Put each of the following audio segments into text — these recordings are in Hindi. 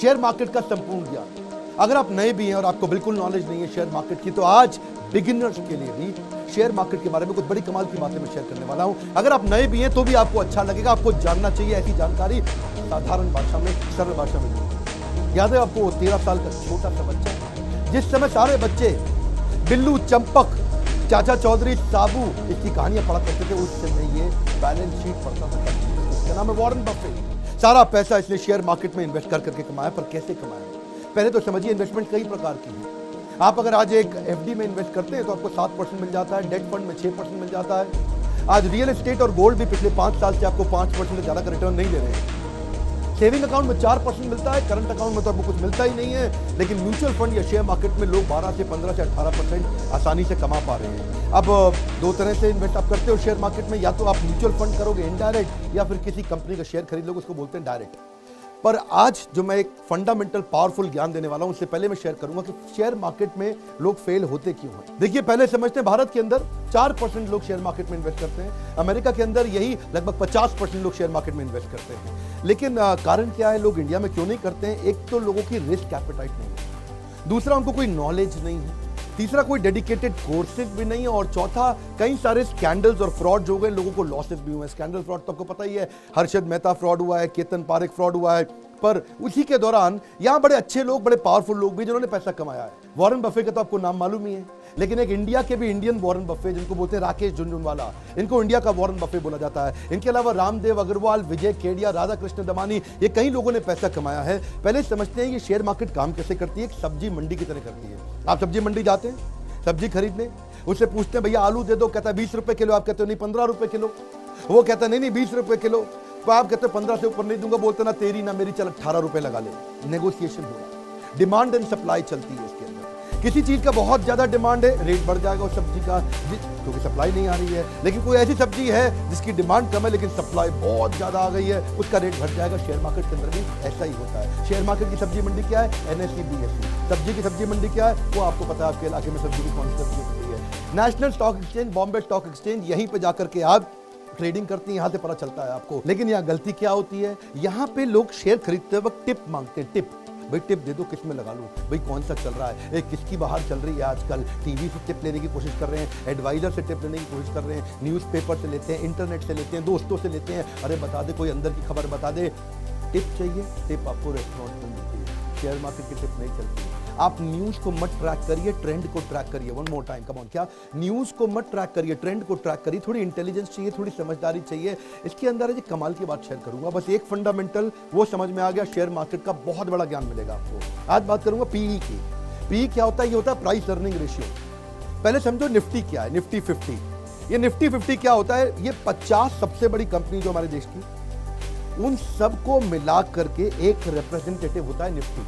शेयर मार्केट का संपूर्ण ज्ञान। अगर आप नए भी हैं और आपको बिल्कुल नॉलेज नहीं है शेयर मार्केट की, तो आज बिगिनर्स के लिए भी शेयर मार्केट के बारे में कुछ बड़ी कमाल की बातें मैं शेयर करने वाला हूं। अगर आप नए भी हैं तो भी आपको अच्छा लगेगा, आपको जानना चाहिए ऐसी जानकारी साधारण भाषा में, सरल भाषा में दूंगा। याद है आपको 13 साल का छोटा सा बच्चा, जिस समय सारे बच्चे बिल्लू, चंपक, चाचा चौधरी, साबू इसकी कहानियां पढ़ा करते थे, उस समय ये बैलेंस शीट पढ़ता था। इसका नाम है वॉरेन बफेट। सारा पैसा इसने शेयर मार्केट में इन्वेस्ट कर करके कमाया। पर कैसे कमाया? पहले तो समझिए, इन्वेस्टमेंट कई प्रकार की है। आप अगर आज एक एफडी में इन्वेस्ट करते हैं तो आपको 7% मिल जाता है, डेट फंड में 6% मिल जाता है। आज रियल एस्टेट और गोल्ड भी पिछले 5 साल से आपको 5% से ज्यादा का रिटर्न नहीं दे रहे हैं। सेविंग अकाउंट में 4% मिलता है, करंट अकाउंट में तो आपको कुछ मिलता ही नहीं है। लेकिन म्यूचुअल फंड या शेयर मार्केट में लोग 12 से 15 से 18% आसानी से कमा पा रहे हैं। अब दो तरह से इन्वेस्ट आप करते हो शेयर मार्केट में, या तो आप म्यूचुअल फंड करोगे इनडायरेक्ट, या फिर किसी कंपनी का शेयर खरीद लोगे, उसको बोलते हैं डायरेक्ट। पर आज जो मैं एक फंडामेंटल पावरफुल ज्ञान देने वाला हूं, उससे पहले मैं शेयर करूंगा कि शेयर मार्केट में लोग फेल होते क्यों हैं। देखिए, पहले समझते हैं भारत के अंदर 4% लोग शेयर मार्केट में इन्वेस्ट करते हैं। अमेरिका के अंदर यही लगभग 50% लोग शेयर मार्केट में इन्वेस्ट करते हैं। लेकिन कारण क्या है, लोग इंडिया में क्यों नहीं करते हैं? एक तो लोगों की रिस्क एपेटाइट नहीं है, दूसरा उनको कोई नॉलेज नहीं है, तीसरा कोई डेडिकेटेड कोर्सेज भी नहीं है, और चौथा कई सारे स्कैंडल्स और फ्रॉड हो गए, लोगों को लॉसेस भी हुए। स्कैंडल फ्रॉड तो आपको पता ही है, हर्षद मेहता फ्रॉड हुआ है, केतन पारेख फ्रॉड हुआ है। पर उसी के दौरान यहां बड़े अच्छे लोग, बड़े पावरफुल लोग भी जिन्होंने पैसा कमाया है। वॉरेन बफेट का तो आपको नाम मालूम ही है, लेकिन एक इंडिया के भी इंडियन वॉरेन बफेट, जिनको बोलते हैं राकेश झुनझुनवाला, इनको इंडिया का वॉरेन बफेट बोला जाता है। इनके अलावा रामदेव अग्रवाल, विजय केडिया, राधा कृष्ण दमानी, ये कई लोगों ने पैसा कमाया है। पहले समझते हैं कि शेयर मार्केट काम कैसे करती है। एक सब्जी मंडी की तरह करती है। आप सब्जी मंडी जाते हैं सब्जी खरीदने, उससे पूछते हैं भैया आलू दे दो, कहता है 20 रुपए किलो। आप कहते हो नहीं 15 रुपए किलो। वो कहता है नहीं 20 रुपए किलो। तो आप कहते हो 15 से ऊपर नहीं दूंगा। बोलते ना तेरी ना मेरी, चल 18 रुपए लगा ले। नेगोशिएशन हो रहा है, डिमांड एंड सप्लाई चलती है इसके अंदर। किसी चीज का बहुत ज्यादा डिमांड है, रेट बढ़ जाएगा उस सब्जी का, क्योंकि सप्लाई नहीं आ रही है। लेकिन कोई ऐसी सब्जी है जिसकी डिमांड कम है लेकिन सप्लाई बहुत ज्यादा आ गई है, उसका रेट घट जाएगा। शेयर मार्केट के अंदर भी ऐसा ही होता है। शेयर मार्केट की सब्जी मंडी क्या है? NSE BSE. सब्जी की सब्जी मंडी क्या है? वो आपको पता है, आपके इलाके में सब्जी की कौन सी सब्जी मंडी है। National stock exchange, Bombay stock exchange, यहीं पे जाकर के आप ट्रेडिंग करती हैं, यहां से पता चलता है आपको। लेकिन यहाँ गलती क्या होती है, यहाँ पे लोग शेयर खरीदते वक्त टिप मांगते हैं। टिप, भाई टिप दे दो, किस में लगा लूं, भाई कौन सा चल रहा है, किसकी बाहर चल रही है आजकल। टीवी से टिप लेने की कोशिश कर रहे हैं, एडवाइजर से टिप लेने की कोशिश कर रहे हैं, न्यूज़पेपर से लेते हैं, इंटरनेट से लेते हैं, दोस्तों से लेते हैं। अरे बता दे, कोई अंदर की खबर बता दे। टिप चाहिए, टिप आपको रेस्टोरेंट में मिलती है, शेयर मार्केट की टिप नहीं चलती। आप न्यूज को मत ट्रैक करिए, ट्रेंड को ट्रैक करिए। One more time, come on. क्या? न्यूज को मत ट्रैक करिए, ट्रेंड को ट्रैक करिए। थोड़ी इंटेलिजेंस चाहिए, थोड़ी समझदारी चाहिए। इसके अंदर है जी कमाल की बात शेयर करूंगा, बस एक फंडामेंटल वो समझ में आ गया, शेयर मार्केट का बहुत बड़ा ज्ञान मिलेगा आपको। आज बात करूंगा पीई की। पीई क्या होता है? ये होता है प्राइस अर्निंग रेशियो। पहले समझो निफ्टी क्या है, निफ्टी 50। ये निफ्टी 50 क्या होता है? ये 50 सबसे बड़ी कंपनी जो हमारे देश की, उन सबको मिला करके एक रिप्रेजेंटेटिव होता है निफ्टी,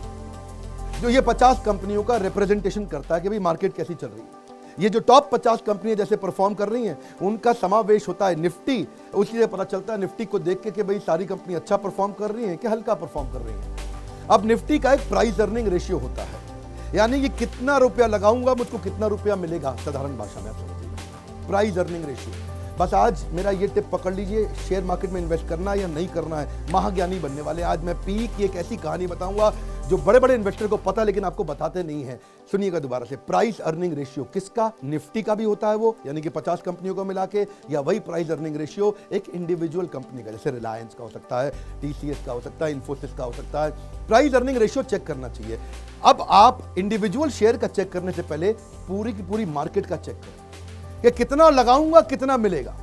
जो ये 50 कंपनियों का रिप्रेजेंटेशन करता है कि भाई मार्केट कैसी चल रही है। ये जो टॉप 50 कंपनियां जैसे परफॉर्म कर रही हैं, उनका समावेश होता है निफ्टी। उसलिए पता चलता है निफ्टी को देख के कि भाई सारी कंपनी अच्छा परफॉर्म कर रही हैं कि हल्का परफॉर्म कर रही हैं। अब निफ्टी का एक प्राइस अर्निंग रेशियो होता है, यानी कि कितना रुपया लगाऊंगा मुझको कितना रुपया मिलेगा। साधारण भाषा में आप समझिए, प्राइस अर्निंग रेशियो। बस आज मेरा ये टिप पकड़ लीजिए, शेयर मार्केट में इन्वेस्ट करना है या नहीं करना है, महाज्ञानी बनने वाले। आज मैं पी की एक ऐसी कहानी बताऊंगा जो बड़े बड़े इन्वेस्टर को पता लेकिन आपको बताते नहीं है। सुनिएगा दोबारा से। प्राइस अर्निंग रेशियो किसका? निफ्टी का भी होता है वो, यानी कि 50 कंपनियों को मिला के, या वही प्राइस अर्निंग रेशियो एक इंडिविजुअल कंपनी का, जैसे रिलायंस का हो सकता है, टीसीएस का हो सकता है, इन्फोसिस का हो सकता है। प्राइस अर्निंग रेशियो चेक करना चाहिए। अब आप इंडिविजुअल शेयर का चेक करने से पहले पूरी की पूरी मार्केट का चेक करें कि कितना लगाऊंगा कितना मिलेगा।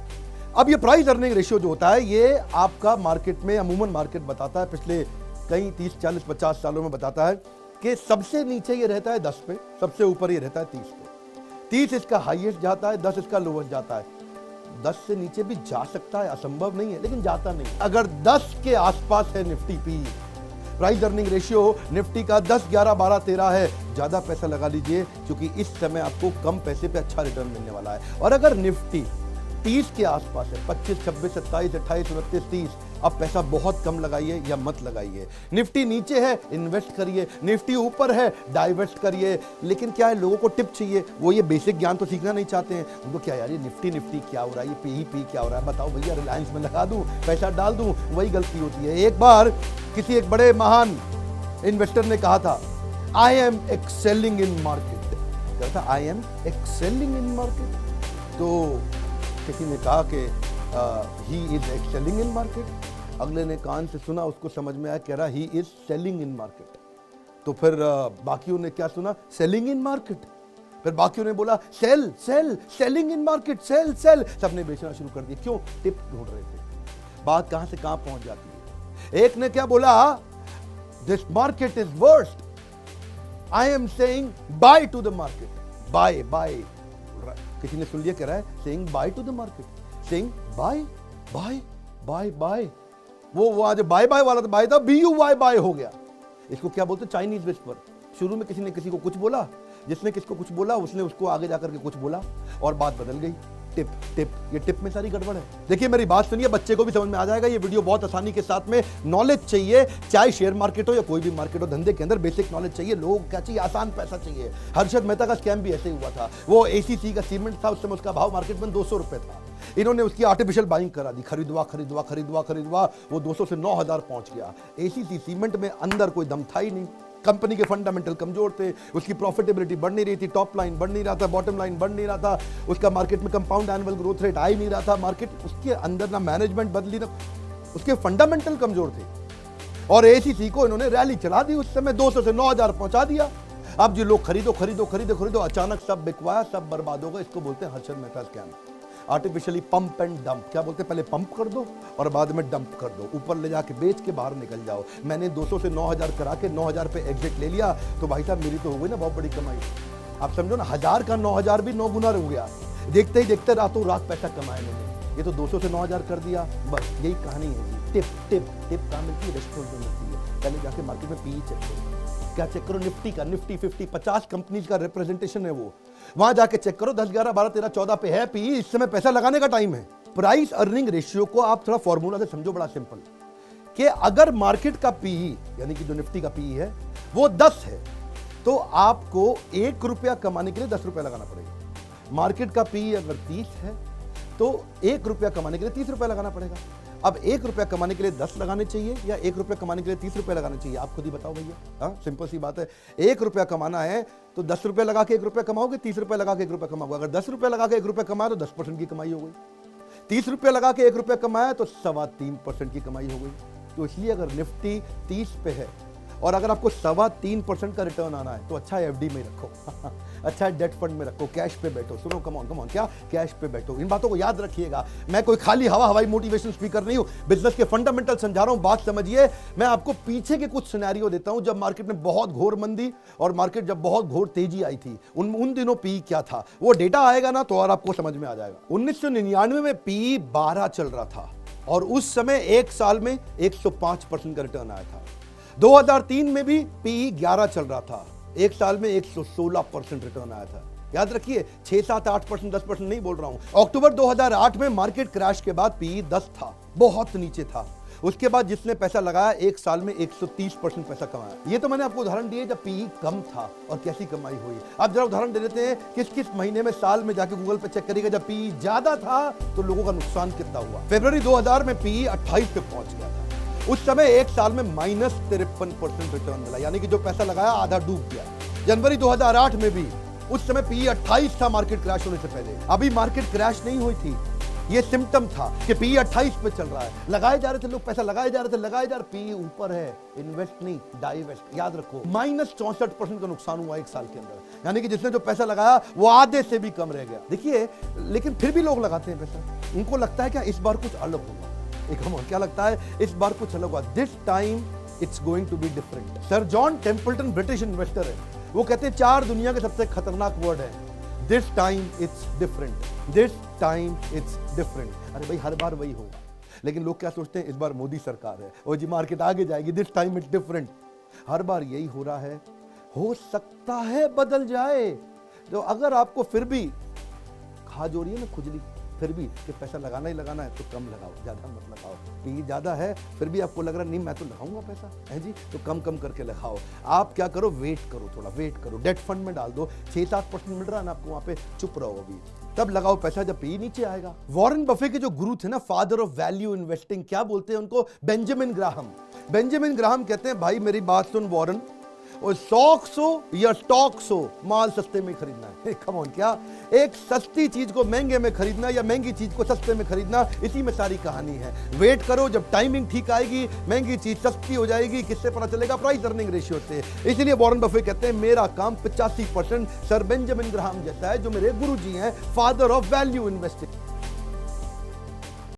अब ये प्राइस अर्निंग रेशियो जो होता है, ये आपका मार्केट में अमूमन मार्केट बताता है, पिछले कई 30, 40, 50 सालों में बताता है कि सबसे नीचे ये रहता है 10 पे, सबसे ऊपर ये रहता है 30 पे। 30 इसका हाईएस्ट जाता है, 10 इसका लोवेस्ट जाता है। 10 से नीचे भी जा सकता है, असंभव नहीं है, लेकिन जाता नहीं। अगर 10 के आसपास है Nifty P, price earning ratio Nifty का 10, 11, 12, 13 है, ज्यादा पैसा लगा लीजिए, क्योंकि इस समय आपको कम पैसे पे अच्छा रिटर्न मिलने वाला है। और अगर निफ्टी 30 के आसपास है, 25, 26, 27, 28, 29, 30, अब पैसा बहुत कम लगाइए या मत लगाइए। निफ्टी नीचे है, इन्वेस्ट करिए। निफ्टी ऊपर है, डाइवर्स्ट करिए। लेकिन क्या है, लोगों को टिप चाहिए, वो ये बेसिक ज्ञान तो सीखना नहीं चाहते हैं। उनको क्या यार, ये निफ्टी क्या हो रहा है, ये पी क्या हो रहा है, बताओ भैया रिलायंस में लगा दूं, पैसा डाल दूं, वही गलती होती है। एक बार किसी एक बड़े महान इन्वेस्टर ने कहा था I am excelling in market, क्या था I am excelling in market. तो किसी ने कहा कि he is excelling in market, अगले ने कान से सुना, उसको समझ में आया, कह रहा he is selling in market. तो फिर बाकियों ने क्या सुना, सेलिंग इन मार्केट। फिर बाकियों ने बोला sell sell, selling in market, sell sell, सबने बेचना शुरू कर दिया। क्यों? टिप ढूंढ रहे थे। बात कहां से कहां पहुंच जाती है। एक ने क्या बोला, this market is worst, I am saying bye to the market, bye bye. किसी ने सुन लिया, कह रहा है saying bye to the market, saying bye bye bye bye. वो वहां जो बाय बाय वाला था, बाय था, BUY बाय हो गया। इसको क्या बोलते हैं, चाइनीज विस्पर। शुरू में किसी ने किसी को कुछ बोला, जिसने किसको कुछ बोला उसने उसको आगे जाकर के कुछ बोला और बात बदल गई। टिप टिप, ये टिप में सारी गड़बड़ है। देखिए मेरी बात सुनिए, बच्चे को भी समझ में आ जाएगा। ये वीडियो बहुत आसानी के साथ में, नॉलेज चाहिए, चाहे शेयर मार्केट हो या कोई भी मार्केट हो, धंधे के अंदर बेसिक नॉलेज चाहिए। लोगों को क्या चाहिए, आसान पैसा चाहिए। हर्षद मेहता का स्कैम भी ऐसे ही हुआ था। वो ACC का सीमेंट था, उस समय उसका भाव मार्केट में 200 रुपए था। इन्होंने उसकी आर्टिफिशियल बाइंग करा दी, खरीदवा खरीदवा खरीदवा खरीदवा, वो 200 से 9000 पहुंच गया। ACC सीमेंट में अंदर कोई दम था ही नहीं, कंपनी के फंडामेंटल कमजोर थे, उसकी प्रॉफिटेबिलिटी बढ़ नहीं रही थी, टॉप लाइन बढ़ नहीं रहा था, बॉटम लाइन बढ़ नहीं रहा था, उसका मार्केट में कंपाउंड एनुअल ग्रोथ रेट आ ही नहीं रहा था। मार्केट उसके अंदर ना मैनेजमेंट बदली, ना उसके फंडामेंटल कमजोर थे। और ACC को इन्होंने रैली चला दी, उस समय 200 से 9000 पहुंचा दिया। अब जो लोग खरीदो खरीदो खरीदो खरीदो, अचानक सब बिकवाया, सब बर्बाद हो गए। इसको बोलते हैं Harshad Mehta scam. Artificially pump and dump. क्या बोलते हैं, पहले पंप कर दो और बाद में डंप कर दो, ऊपर ले जाके बेच के बाहर निकल जाओ। मैंने 200 से 9000 करा के 9000 पे एग्जिट ले लिया, तो भाई साहब मेरी तो हो गई ना बहुत बड़ी कमाई। आप समझो ना, 1000 का 9000 भी 9 गुना हो गया। देखते ही देखते रातों रात पैसा कमाया मैंने। ये तो 200 से 9000 कर दिया, बस यही कहानी है जी। टिप टिप टिप कहाँ मिलती है, रेस्टोरेंट में मिलती है। पहले जाके मार्केट में PE चेक करो, क्या चेक करो, निफ्टी का, निफ्टी 50, 50 कंपनीज का रिप्रेजेंटेशन है वो, वहां जाके चेक करो। 10, 11, 12, 13, 14 पे है PE। इस समय पैसा लगाने का टाइम है। प्राइस अर्निंग रेशियो को आप थोड़ा फॉर्मूला से समझो, बड़ा सिंपल, कि अगर मार्केट का PE यानी कि जो निफ्टी का PE है वो 10 है, तो आपको 1 रुपया कमाने के लिए 10 रुपया लगाना पड़ेगा। मार्केट का PE अगर 30 है तो 1 रुपया कमाने के लिए 30 रुपया लगाना पड़ेगा। अब 1 रुपया कमाने के लिए 10 लगाने चाहिए या 1 रुपया कमाने के लिए 30 रुपया लगाने चाहिए, आप खुद ही बताओ भैया। हाँ, सिंपल सी बात है। 1 रुपया कमाना है तो 10 रुपया लगा के 1 रुपया कमाओगे, 30 रुपया लगा के 1 रुपया कमाओगे। अगर 10 रुपया लगा के 1 रुपया कमाया तो 10% की कमाई हो गई। 30 रुपया लगा के 1 रुपया कमाया तो 3.25% की कमाई हो गई। तो इसलिए अगर निफ्टी 30 पे है और अगर आपको 3.25% का रिटर्न आना है तो अच्छा है FD में रखो अच्छा है डेट फंड में रखो, कैश पे बैठो। सुनो, कम ऑन, क्या कैश पे बैठो। इन बातों को याद रखिएगा। मैं कोई खाली हवाई मोटिवेशन स्पीकर नहीं हूं, बिजनेस के फंडामेंटल समझा रहा हूं, बात समझिए। मैं आपको पीछे के कुछ सिनेरियो देता हूं जब मार्केट में बहुत घोर मंदी और मार्केट जब बहुत घोर तेजी आई थी, उन दिनों PE क्या था, वो डेटा आएगा ना तो और आपको समझ में आ जाएगा। 1999 में PE 12 चल रहा था और उस समय एक साल में 105% का रिटर्न आया था। 2003 में भी PE 11 चल रहा था, एक साल में 116% रिटर्न आया था। याद रखिए, 6, 7, 8%, 10% नहीं बोल रहा हूं। अक्टूबर 2008 में मार्केट क्रैश के बाद PE 10 था, बहुत नीचे था। उसके बाद जिसने पैसा लगाया एक साल में 130% पैसा कमाया। ये तो मैंने आपको उदाहरण दिए जब PE कम था और कैसी कमाई हुई। अब जरा उदाहरण दे देते हैं किस किस महीने में, साल में जाके गूगल पे चेक करिएगा जब PE ज्यादा था तो लोगों का नुकसान कितना हुआ। फरवरी 2000 में PE 28 पे पहुंच गया था। उस समय एक साल में -53% रिटर्न मिला, यानी कि जो पैसा लगाया आधा डूब गया। जनवरी 2008 में भी उस समय PE 28 था मार्केट क्रैश होने से पहले। अभी मार्केट क्रैश नहीं हुई थी, ये सिम्टम था कि PE 28 पे चल रहा है। लगाए जा रहे थे लोग, पैसा लगाए जा रहे थे, PE ऊपर है। इन्वेस्ट नहीं, डाइवेस्ट। याद रखो, -64% का नुकसान हुआ एक साल के अंदर, यानी कि जिसने जो पैसा लगाया वो आधे से भी कम रह गया। देखिए, लेकिन फिर भी लोग लगाते हैं पैसा। उनको लगता है क्या इस बार कुछ अलग होगा। क्या लगता है इस बार कुछ अलग हुआ, this time it's going to be different. Sir John Templeton British investor है, वो कहते हैं 4 दुनिया के सबसे खतरनाक वर्ड है, this time it's different, this time it's different. अरे भाई, हर बार वही होगा, लेकिन लोग क्या सोचते हैं इस बार मोदी सरकार है और जी मार्केट आगे जाएगी, दिस टाइम इट्स डिफरेंट। हर बार यही हो रहा है, हो सकता है बदल जाए। तो अगर आपको फिर भी खा जो रही है ना खुजली, फिर भी कि पैसा लगाना ही लगाना है तो कम लगाओ, ज्यादा मत लगाओ। PE ज्यादा है फिर भी आपको लग रहा नहीं मैं तो लगाऊंगा पैसा है जी, तो कम कम करके लगाओ। आप क्या करो, वेट करो, थोड़ा वेट करो, डेट फंड में डाल दो। 6-7% मिल रहा है ना आपको वहां पे, चुप रहो अभी, तब लगाओ पैसा जब PE नीचे आएगा। वॉरेन बफे के जो गुरु थे ना, फादर ऑफ वैल्यू इन्वेस्टिंग, क्या बोलते हैं उनको, बेंजामिन ग्राहम। बेंजामिन ग्राहम कहते हैं भाई मेरी बात सुन वॉरेन, और स्टॉक्स हो या स्टॉक्स हो, माल सस्ते में खरीदना है। कम ऑन, क्या एक सस्ती चीज को महंगे में खरीदना या महंगी चीज को सस्ते में खरीदना, इसी में सारी कहानी है। वेट करो, जब टाइमिंग ठीक आएगी महंगी चीज सस्ती हो जाएगी। किससे पता चलेगा? प्राइस अर्निंग रेशियो से। इसलिए वॉरेन बफेट कहते हैं मेरा काम 85% सर बेंजामिन ग्राहम जैसा है, जो मेरे गुरुजी हैं, फादर ऑफ वैल्यू इन्वेस्टिंग।